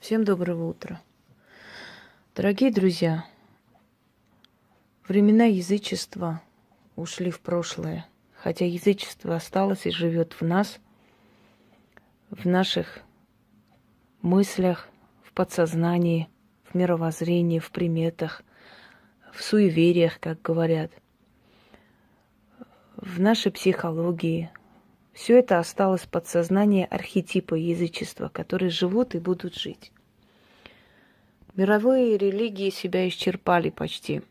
Всем доброго утра. Дорогие друзья, времена язычества ушли в прошлое, хотя язычество осталось и живет в нас, в наших мыслях, в подсознании, в мировоззрении, в приметах, в суевериях, как говорят, в нашей психологии. Все это осталось в подсознании архетипа язычества, которые живут и будут жить. Мировые религии себя исчерпали почти.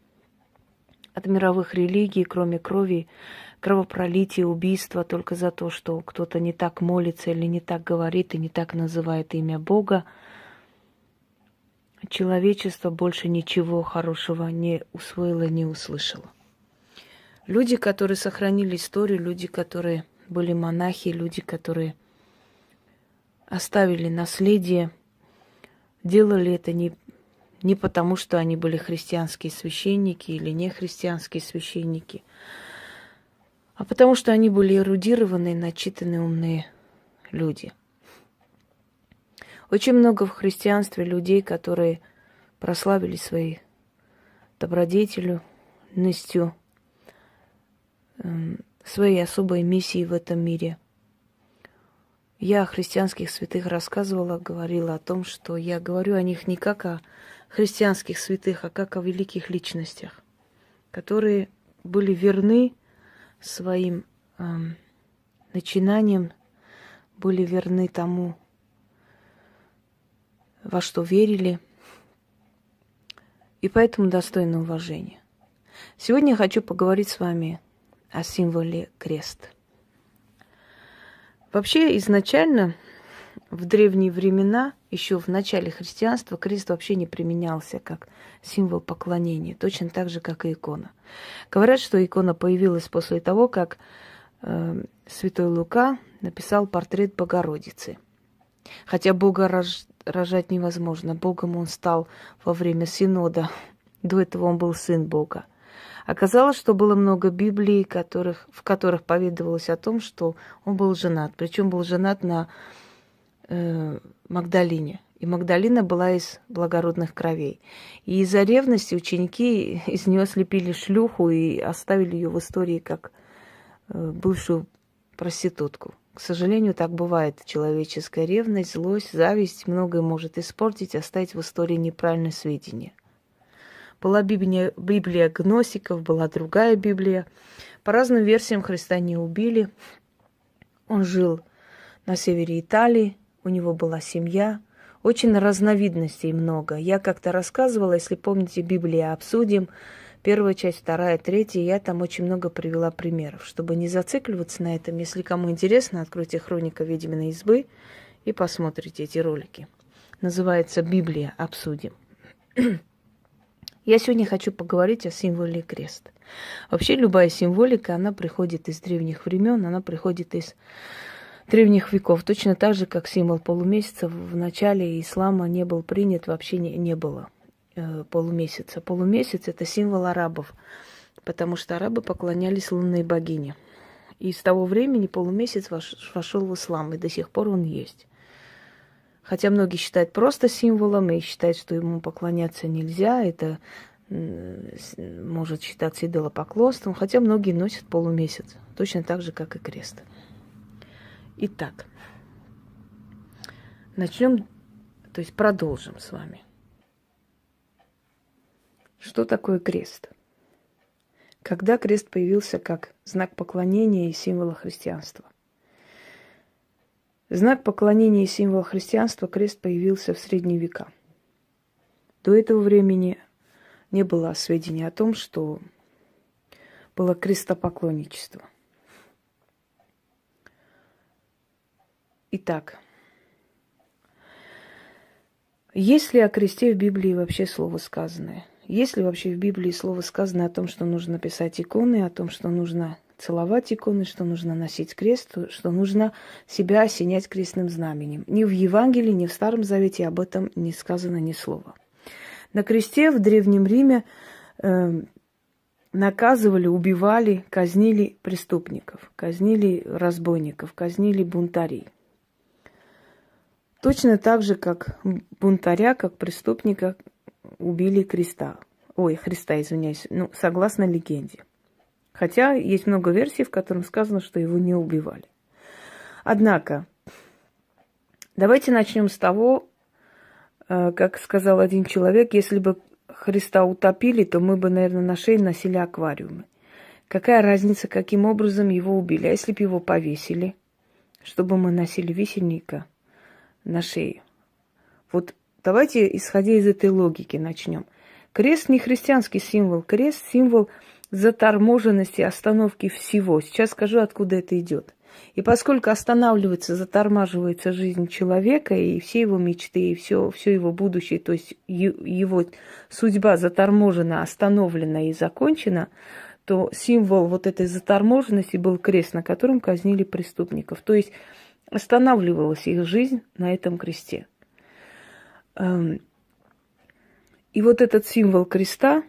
От мировых религий, кроме крови, кровопролития, убийства только за то, что кто-то не так молится или не так говорит и не так называет имя Бога, человечество больше ничего хорошего не усвоило, не услышало. Люди, которые сохранили историю, люди, которые были монахи, люди, которые оставили наследие, делали это не потому, что они были христианские священники или не христианские священники, а потому что они были эрудированные, начитанные, умные люди. Очень много в христианстве людей, которые прославили своей добродетельностью, своей особой миссией в этом мире. Я о христианских святых рассказывала, говорила о том, что я говорю о них не как о христианских святых, а как о великих личностях, которые были верны своим начинаниям, были верны тому, во что верили, и поэтому достойны уважения. Сегодня я хочу поговорить с вами о символе крест. Вообще, изначально, в древние времена, еще в начале христианства, крест вообще не применялся как символ поклонения, точно так же, как и икона. Говорят, что икона появилась после того, как святой Лука написал портрет Богородицы. Хотя Бога рожать невозможно. Богом он стал во время Синода. До этого он был сын Бога. Оказалось, что было много Библий, в которых поведовалось о том, что он был женат. Причем был женат на Магдалине. И Магдалина была из благородных кровей. И из-за ревности ученики из нее слепили шлюху и оставили ее в истории как бывшую проститутку. К сожалению, так бывает. Человеческая ревность, злость, зависть многое может испортить, оставить в истории неправильное сведения. Была Библия гносиков, была другая Библия. По разным версиям Христа не убили. Он жил на севере Италии, у него была семья. Очень разновидностей много. Я как-то рассказывала, если помните, Библия обсудим. Первая часть, вторая, третья. Я там очень много привела примеров. Чтобы не зацикливаться на этом, если кому интересно, откройте «Хроника ведьминой избы» и посмотрите эти ролики. Называется «Библия обсудим». Я сегодня хочу поговорить о символе крест. Вообще любая символика, она приходит из древних времен, она приходит из древних веков. Точно так же, как символ полумесяца в начале ислама не был принят, вообще не было полумесяца. Полумесяц – это символ арабов, потому что арабы поклонялись лунной богине. И с того времени полумесяц вошел в ислам, и до сих пор он есть. Хотя многие считают просто символом и считают, что ему поклоняться нельзя, это может считаться идолопоклонством, хотя многие носят полумесяц, точно так же, как и крест. Итак, начнем, то есть продолжим с вами. Что такое крест? Когда крест появился как знак поклонения и символа христианства? Знак поклонения и символ христианства крест появился в средние века. До этого времени не было сведений о том, что было крестопоклонничество. Итак, есть ли о кресте в Библии вообще слово сказанное? Есть ли вообще в Библии слово сказанное о том, что нужно писать иконы, о том, что нужно целовать иконы, что нужно носить крест, что нужно себя осенять крестным знаменем? Ни в Евангелии, ни в Старом Завете об этом не сказано ни слова. На кресте в Древнем Риме наказывали, убивали, казнили преступников, казнили разбойников, казнили бунтарей. Точно так же, как бунтаря, как преступника убили Христа, извиняюсь, ну, согласно легенде. Хотя есть много версий, в которых сказано, что его не убивали. Однако, давайте начнем с того, как сказал один человек, если бы Христа утопили, то мы бы, наверное, на шее носили аквариумы. Какая разница, каким образом его убили? А если бы его повесили, чтобы мы носили висельника на шее? Вот давайте, исходя из этой логики, начнем. Крест не христианский символ. Крест – символ заторможенности, остановки всего. Сейчас скажу, откуда это идет. И поскольку останавливается, затормаживается жизнь человека, и все его мечты, и все его будущее, то есть его судьба заторможена, остановлена и закончена, то символ вот этой заторможенности был крест, на котором казнили преступников. То есть останавливалась их жизнь на этом кресте. И вот этот символ креста,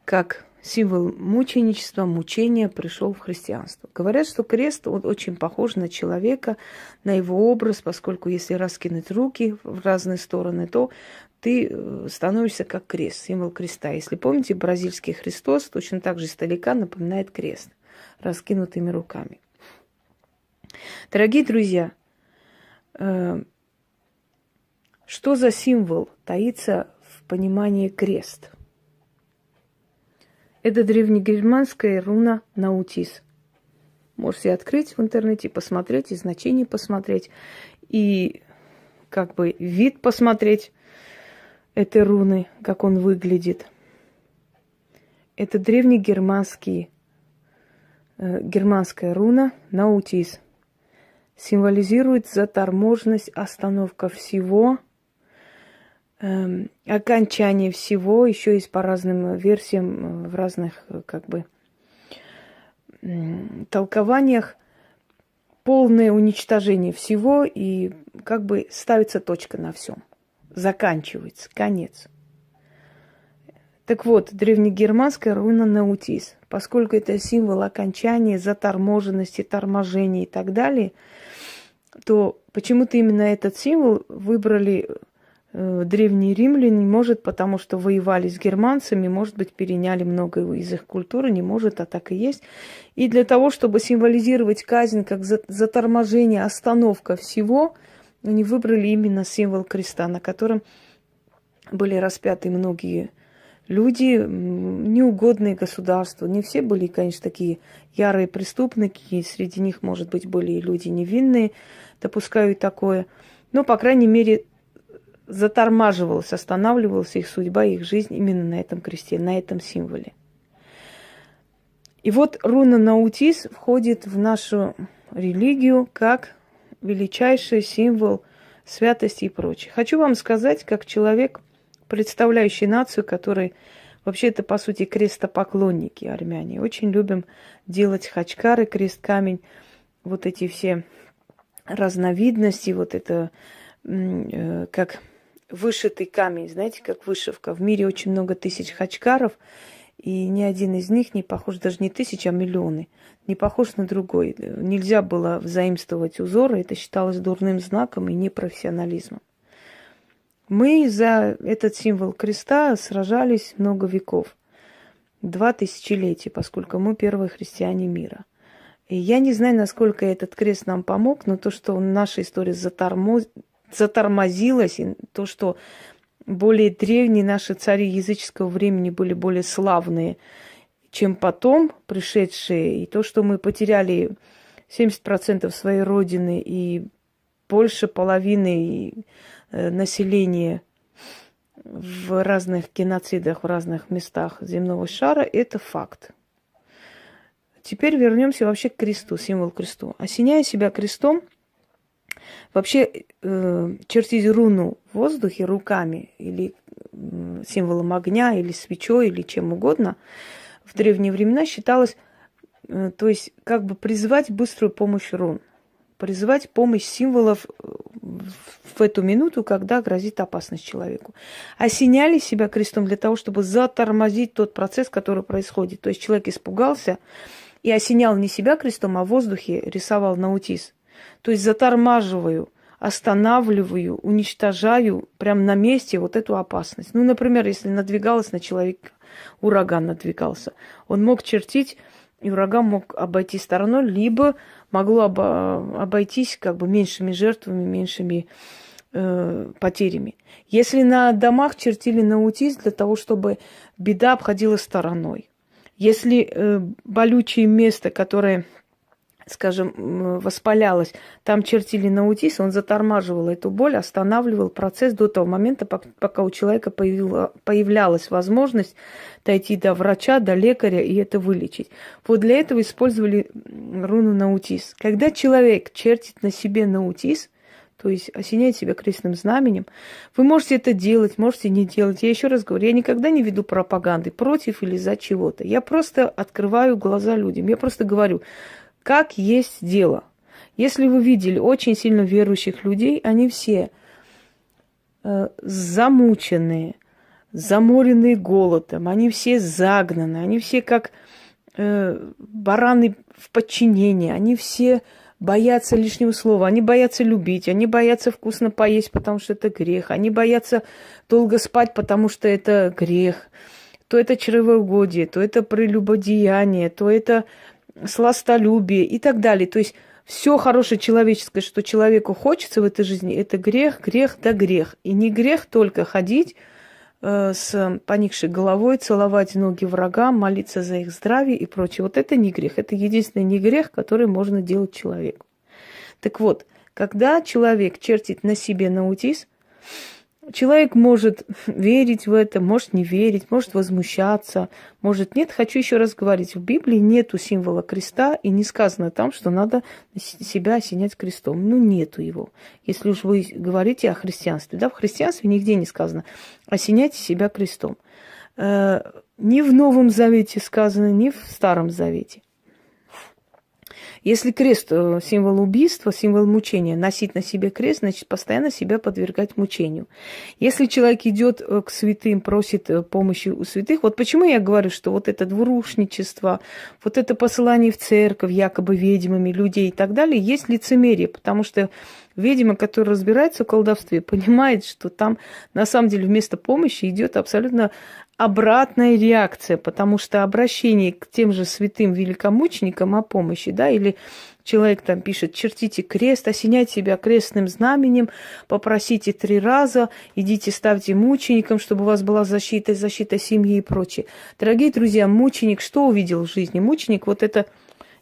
как символ мученичества, мучения, пришел в христианство. Говорят, что крест, он очень похож на человека, на его образ, поскольку если раскинуть руки в разные стороны, то ты становишься как крест, символ креста. Если помните, бразильский Христос точно так же издалека напоминает крест, раскинутыми руками. Дорогие друзья, что за символ таится в понимании крест? Это древнегерманская руна Наутис. Можете открыть в интернете, посмотреть, и значение посмотреть, и как бы вид посмотреть этой руны, как он выглядит. Это древнегерманская руна Наутис. Символизирует заторможенность, остановка всего, окончание всего, еще есть по разным версиям, в разных как бы толкованиях, полное уничтожение всего, и как бы ставится точка на всем. Заканчивается, конец. Так вот, древнегерманская руна Наутис, поскольку это символ окончания, заторможенности, торможения и так далее, то почему-то именно этот символ выбрали древние римляне, может, потому что воевали с германцами, может быть, переняли много из их культуры, не может, а так и есть. И для того, чтобы символизировать казнь как заторможение, остановка всего, они выбрали именно символ креста, на котором были распяты многие люди, неугодные государству. Не все были, конечно, такие ярые преступники, среди них, может быть, были и люди невинные, допускаю и такое. Но, по крайней мере, затормаживалась, останавливалась их судьба, их жизнь именно на этом кресте, на этом символе. И вот руна Наутис входит в нашу религию как величайший символ святости и прочее. Хочу вам сказать, как человек, представляющий нацию, который вообще-то, по сути, крестопоклонники армяне. Очень любим делать хачкары, крест-камень, вот эти все разновидности, вот это как вышитый камень, знаете, как вышивка. В мире очень много тысяч хачкаров, и ни один из них не похож, даже не тысячи, а миллионы, не похож на другой. Нельзя было взаимствовать узоры, это считалось дурным знаком и непрофессионализмом. Мы за этот символ креста сражались много веков, 2 тысячелетия, поскольку мы первые христиане мира. И я не знаю, насколько этот крест нам помог, но то, что наша история затормозилась, и то, что более древние наши цари языческого времени были более славные, чем потом пришедшие, и то, что мы потеряли 70% своей родины и больше половины населения в разных геноцидах, в разных местах земного шара, это факт. Теперь вернемся вообще к кресту, символ кресту. Осеняя себя крестом, вообще чертить руну в воздухе руками или символом огня, или свечой, или чем угодно, в древние времена считалось, то есть как бы призвать быструю помощь рун, призвать помощь символов в эту минуту, когда грозит опасность человеку. Осеняли себя крестом для того, чтобы затормозить тот процесс, который происходит. То есть человек испугался и осенял не себя крестом, а в воздухе рисовал наутис. То есть затормаживаю, останавливаю, уничтожаю прямо на месте вот эту опасность. Ну, например, если надвигалась на человека, ураган надвигался, он мог чертить, и ураган мог обойти стороной, либо могло обойтись как бы меньшими жертвами, меньшими потерями. Если на домах чертили наутиз для того, чтобы беда обходила стороной. Если болючее место, которое, скажем, воспалялось, там чертили наутиз, он затормаживал эту боль, останавливал процесс до того момента, пока у человека появлялась возможность дойти до врача, до лекаря и это вылечить. Вот для этого использовали руну наутиз. Когда человек чертит на себе наутиз, то есть осеняет себя крестным знаменем, вы можете это делать, можете не делать. Я еще раз говорю, я никогда не веду пропаганды против или за чего-то. Я просто открываю глаза людям. Я просто говорю, как есть дело. Если вы видели очень сильно верующих людей, они все замученные, заморенные голодом, они все загнаны, они все как бараны в подчинении, они все боятся лишнего слова, они боятся любить, они боятся вкусно поесть, потому что это грех, они боятся долго спать, потому что это грех, то это чревоугодие, то это прелюбодеяние, то это сластолюбие и так далее. То есть все хорошее человеческое, что человеку хочется в этой жизни, это грех, грех да грех. И не грех только ходить с поникшей головой, целовать ноги врагам, молиться за их здравие и прочее. Вот это не грех. Это единственный не грех, который можно делать человеку. Так вот, когда человек чертит на себе наутиз, человек может верить в это, может не верить, может возмущаться, может нет. Хочу еще раз говорить, в Библии нету символа креста, и не сказано там, что надо себя осенять крестом. Ну, нету его. Если уж вы говорите о христианстве, да, в христианстве нигде не сказано осеняйте себя крестом. Ни в Новом Завете сказано, ни в Старом Завете. Если крест – символ убийства, символ мучения, носить на себе крест, значит, постоянно себя подвергать мучению. Если человек идет к святым, просит помощи у святых, вот почему я говорю, что вот это двурушничество, вот это посылание в церковь якобы ведьмами людей и так далее, есть лицемерие, потому что ведьма, которая разбирается в колдовстве, понимает, что там на самом деле вместо помощи идет абсолютно обратная реакция, потому что обращение к тем же святым великомученикам о помощи, да, или человек там пишет, чертите крест, осеняйте себя крестным знаменем, попросите 3 раза, идите ставьте мученикам, чтобы у вас была защита семьи и прочее. Дорогие друзья, мученик что увидел в жизни? Мученик, вот это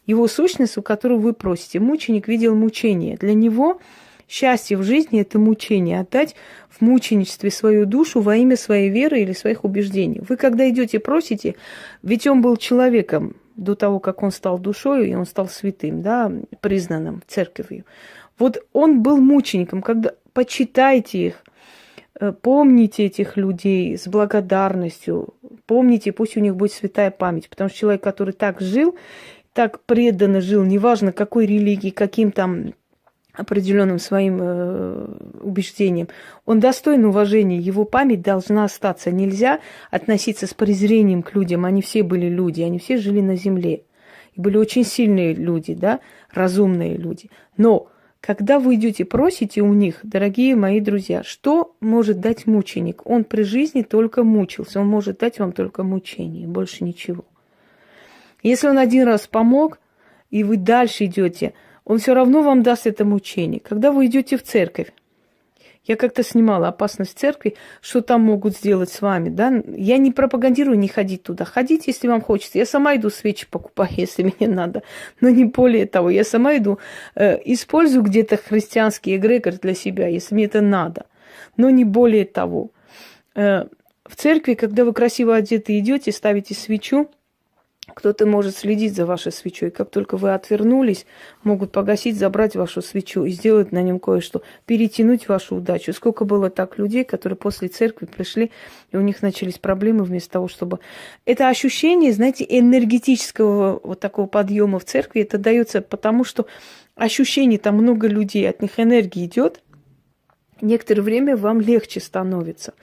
его сущность, у которой вы просите. Мученик видел мучение. Для него счастье в жизни – это мучение. Отдать в мученичестве свою душу во имя своей веры или своих убеждений. Вы когда идете просите, ведь он был человеком до того, как он стал душой, и он стал святым, да, признанным церковью. Вот он был мучеником. Когда почитайте их, помните этих людей с благодарностью, помните, пусть у них будет святая память, потому что человек, который так жил, так преданно жил, неважно какой религии, каким там определенным своим убеждением, он достоин уважения, его память должна остаться. Нельзя относиться с презрением к людям, они все были люди, они все жили на земле. И были очень сильные люди, да, разумные люди. Но когда вы идете просите у них, дорогие мои друзья, что может дать мученик? Он при жизни только мучился, он может дать вам только мучение, больше ничего. Если он один раз помог, и вы дальше идете, он все равно вам даст это мучение. Когда вы идете в церковь, я как-то снимала «Опасность церкви», что там могут сделать с вами, да? Я не пропагандирую не ходить туда. Ходите, если вам хочется. Я сама иду свечи покупаю, если мне надо. Но не более того. Я сама иду, использую где-то христианский эгрегор для себя, если мне это надо. Но не более того. В церкви, когда вы красиво одеты идете, ставите свечу, кто-то может следить за вашей свечой. Как только вы отвернулись, могут погасить, забрать вашу свечу и сделать на нем кое-что, перетянуть вашу удачу. Сколько было так людей, которые после церкви пришли, и у них начались проблемы вместо того, чтобы... Это ощущение, знаете, энергетического вот такого подъема в церкви, это дается потому, что ощущение, там много людей, от них энергия идет, некоторое время вам легче становится.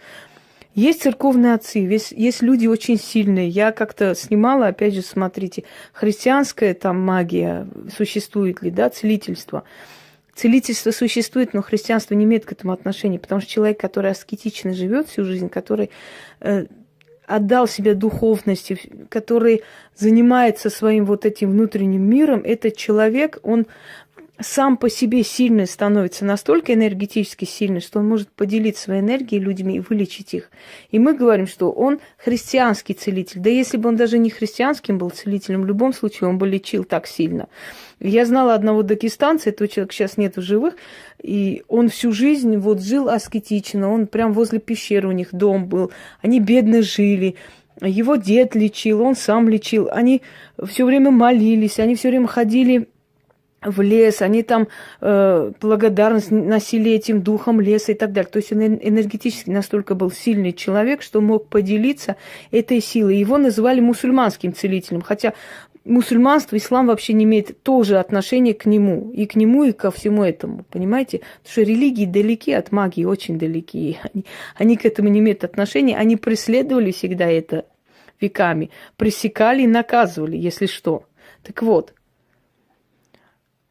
Есть церковные отцы, есть люди очень сильные. Я как-то снимала, опять же, смотрите, христианская там магия, существует ли, да, целительство. Целительство существует, но христианство не имеет к этому отношения, потому что человек, который аскетично живет всю жизнь, который отдал себя духовности, который занимается своим вот этим внутренним миром, этот человек, он сам по себе сильный становится, настолько энергетически сильный, что он может поделиться своей энергией людьми и вылечить их. И мы говорим, что он христианский целитель. Да если бы он даже не христианским был целителем, в любом случае он бы лечил так сильно. Я знала одного дагестанца, этого человека сейчас нет в живых, и он всю жизнь вот жил аскетично, он прям возле пещеры, у них дом был, они бедно жили. Его дед лечил, он сам лечил, они все время молились, они все время ходили в лес, они там благодарность носили этим духом леса и так далее. То есть он энергетически настолько был сильный человек, что мог поделиться этой силой. Его называли мусульманским целителем, хотя мусульманство, ислам вообще не имеет тоже отношения к нему, и ко всему этому, понимаете? Потому что религии далеки от магии, очень далеки. Они к этому не имеют отношения, они преследовали всегда это веками, пресекали и наказывали, если что. Так вот,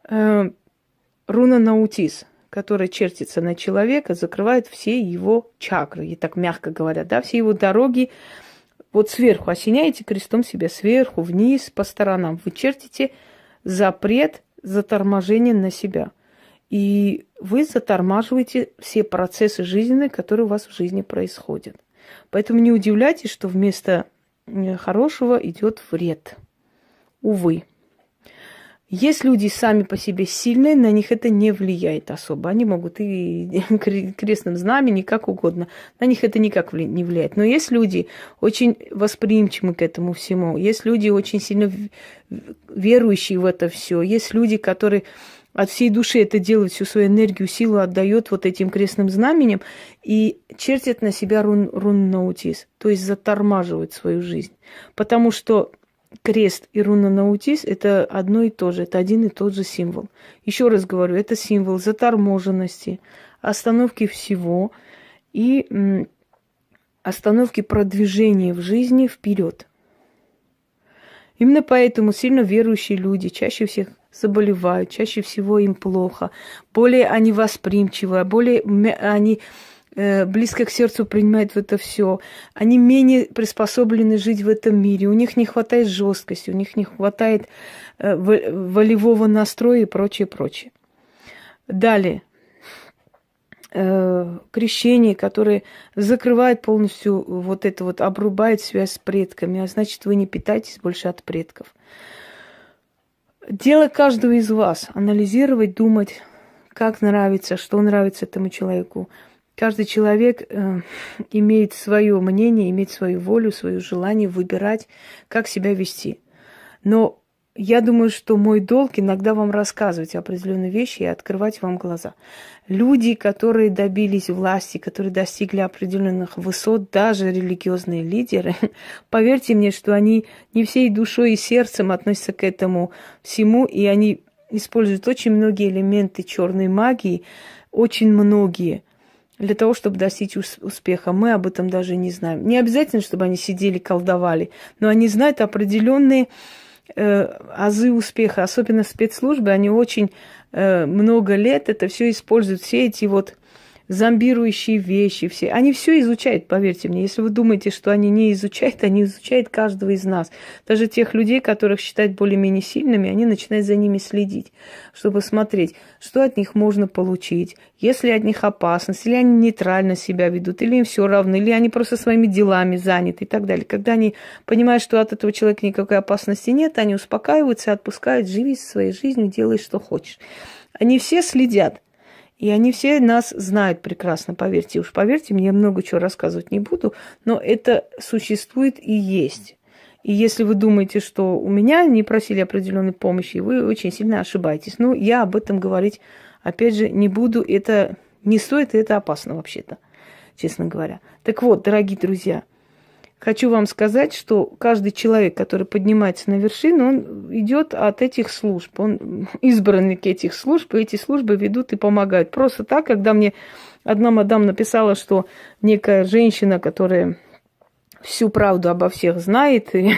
руна Наутис, которая чертится на человека, закрывает все его чакры, и так мягко говоря, да, все его дороги. Вот сверху осеняете крестом себя, сверху, вниз, по сторонам. Вы чертите запрет заторможения на себя. И вы затормаживаете все процессы жизненные, которые у вас в жизни происходят. Поэтому не удивляйтесь, что вместо хорошего идет вред. Увы. Есть люди сами по себе сильные, на них это не влияет особо. Они могут и крестным знаменем, как угодно. На них это никак не влияет. Но есть люди очень восприимчивы к этому всему. Есть люди очень сильно верующие в это все. Есть люди, которые от всей души это делают, всю свою энергию, силу отдают вот этим крестным знаменем и чертят на себя рун Наутис. То есть затормаживают свою жизнь. Потому что крест и руна Наутис – это одно и то же, это один и тот же символ. Еще раз говорю, это символ заторможенности, остановки всего и остановки продвижения в жизни вперед. Именно поэтому сильно верующие люди чаще всех заболевают, чаще всего им плохо, более они восприимчивы, более они близко к сердцу принимают в это все. Они менее приспособлены жить в этом мире. У них не хватает жесткости, у них не хватает волевого настроя и прочее, прочее. Далее. Крещение, которое закрывает полностью вот это вот, обрубает связь с предками, а значит, вы не питаетесь больше от предков. Дело каждого из вас – анализировать, думать, как нравится, что нравится этому человеку. Каждый человек имеет свое мнение, имеет свою волю, свое желание выбирать, как себя вести. Но я думаю, что мой долг иногда вам рассказывать определенные вещи и открывать вам глаза. Люди, которые добились власти, которые достигли определенных высот, даже религиозные лидеры, поверьте мне, что они не всей душой и сердцем относятся к этому всему, и они используют очень многие элементы черной магии, очень многие, для того, чтобы достичь успеха. Мы об этом даже не знаем. Не обязательно, чтобы они сидели, колдовали, но они знают определенные азы успеха. Особенно спецслужбы, они очень много лет это все используют. Все эти вот зомбирующие вещи, все. Они все изучают, поверьте мне. Если вы думаете, что они не изучают, они изучают каждого из нас. Даже тех людей, которых считают более-менее сильными, они начинают за ними следить, чтобы смотреть, что от них можно получить, есть ли от них опасность, или они нейтрально себя ведут, или им все равно, или они просто своими делами заняты и так далее. Когда они понимают, что от этого человека никакой опасности нет, они успокаиваются, отпускают, живи своей жизнью, делай, что хочешь. Они все следят. И они все нас знают прекрасно, поверьте. Уж поверьте мне, я много чего рассказывать не буду, но это существует и есть. И если вы думаете, что у меня не просили определенной помощи, вы очень сильно ошибаетесь. Но я об этом говорить, опять же, не буду. Это не стоит, и это опасно вообще-то, честно говоря. Так вот, дорогие друзья, хочу вам сказать, что каждый человек, который поднимается на вершину, он идет от этих служб. Он избранник этих служб, и эти службы ведут и помогают. Просто так, когда мне одна мадам написала, что некая женщина, которая всю правду обо всех знает, и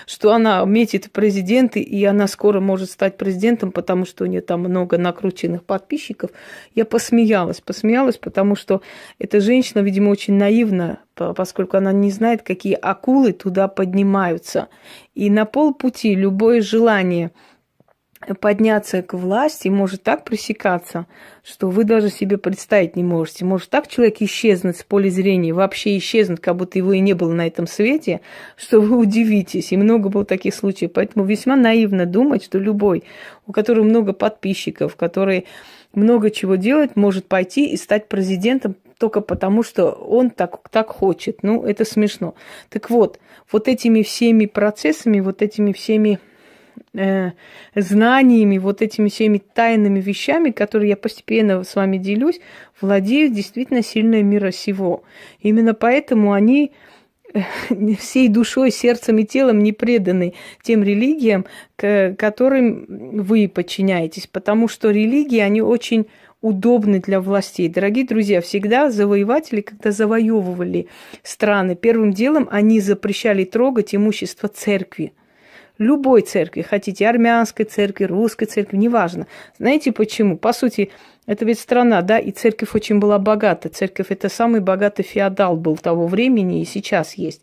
что она метит в президенты, и она скоро может стать президентом, потому что у нее там много накрученных подписчиков. Я посмеялась, потому что эта женщина, видимо, очень наивна, поскольку она не знает, какие акулы туда поднимаются. И на полпути любое желание подняться к власти может так пресекаться, что вы даже себе представить не можете. Может так человек исчезнуть с поля зрения, вообще исчезнуть, как будто его и не было на этом свете, что вы удивитесь. И много было таких случаев. Поэтому весьма наивно думать, что любой, у которого много подписчиков, который много чего делает, может пойти и стать президентом только потому, что он так хочет. Ну, это смешно. Так вот этими всеми процессами, вот этими всеми знаниями, вот этими всеми тайными вещами, которые я постепенно с вами делюсь, владеют действительно сильные мира сего. Именно поэтому они всей душой, сердцем и телом не преданы тем религиям, которым вы подчиняетесь, потому что религии, они очень удобны для властей. Дорогие друзья, всегда завоеватели, когда завоевывали страны, первым делом они запрещали трогать имущество церкви. Любой церкви, хотите, армянской церкви, русской церкви, неважно. Знаете почему? По сути, это ведь страна, да, и церковь очень была богата. Церковь – это самый богатый феодал был того времени и сейчас есть.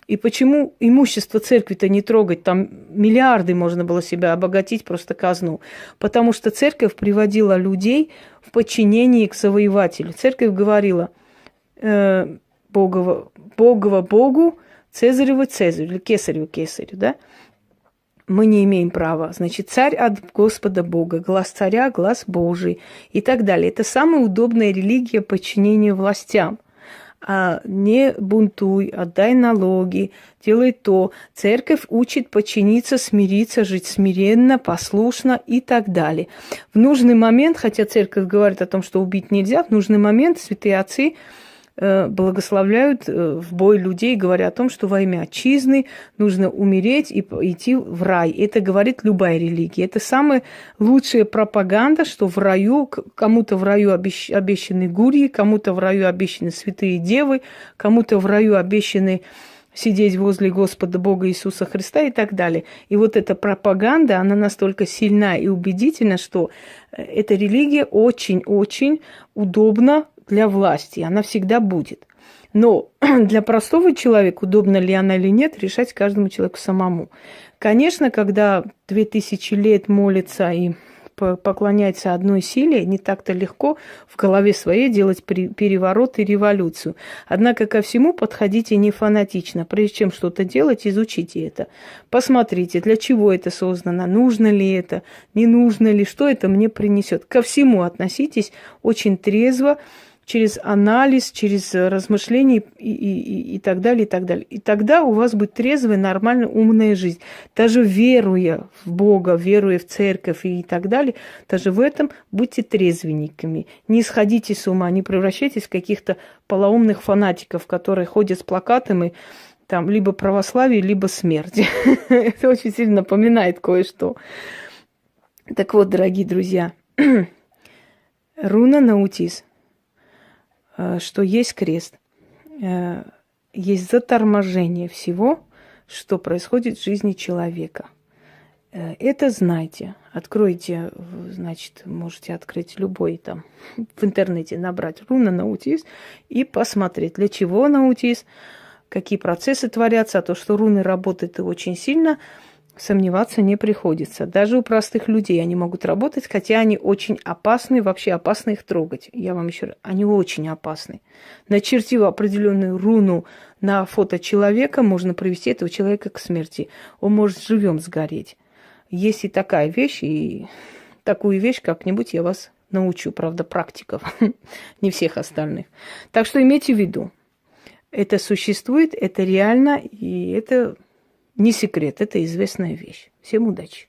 И почему имущество церкви-то не трогать? Там миллиарды можно было себя обогатить, просто казну. Потому что церковь приводила людей в подчинение к завоевателю. Церковь говорила Богово Богу, Цезарева Цезарю, или Кесареву Кесарю, да? Мы не имеем права. Значит, царь от Господа Бога, глаз царя, глаз Божий и так далее. Это самая удобная религия подчинения властям. Не бунтуй, отдай налоги, делай то. Церковь учит подчиниться, смириться, жить смиренно, послушно и так далее. В нужный момент, хотя церковь говорит о том, что убить нельзя, в нужный момент святые отцы благословляют в бой людей, говоря о том, что во имя отчизны нужно умереть и идти в рай. Это говорит любая религия. Это самая лучшая пропаганда, что в раю, кому-то в раю обещаны гурьи, кому-то в раю обещаны святые девы, кому-то в раю обещаны сидеть возле Господа Бога Иисуса Христа и так далее. И вот эта пропаганда, она настолько сильна и убедительна, что эта религия очень-очень удобна для власти, она всегда будет. Но для простого человека, удобна ли она или нет, решать каждому человеку самому. Конечно, когда 2000 лет молится и поклоняется одной силе, не так-то легко в голове своей делать переворот и революцию. Однако ко всему подходите не фанатично. Прежде чем что-то делать, изучите это. Посмотрите, для чего это создано, нужно ли это, не нужно ли, что это мне принесет. Ко всему относитесь очень трезво, через анализ, через размышления и так далее, и так далее. И тогда у вас будет трезвая, нормальная, умная жизнь. Даже веруя в Бога, веруя в церковь и так далее, даже в этом будьте трезвенниками. Не сходите с ума, не превращайтесь в каких-то полоумных фанатиков, которые ходят с плакатами, там, либо православие, либо смерть. Это очень сильно напоминает кое-что. Так вот, дорогие друзья, руна Наутис, что есть крест, есть заторможение всего, что происходит в жизни человека. Это знайте. Откройте, значит, можете открыть любой там в интернете, набрать руна Наутис и посмотреть, для чего Наутис, какие процессы творятся. А то, что руны работают очень сильно, сомневаться не приходится. Даже у простых людей они могут работать, хотя они очень опасны, вообще опасно их трогать. Я вам еще раз, они очень опасны. Начертив определенную руну на фото человека, можно привести этого человека к смерти. Он может живем сгореть. Есть и такая вещь, и такую вещь как-нибудь я вас научу, правда, практиков, не всех остальных. Так что имейте в виду, это существует, это реально, и это не секрет, это известная вещь. Всем удачи!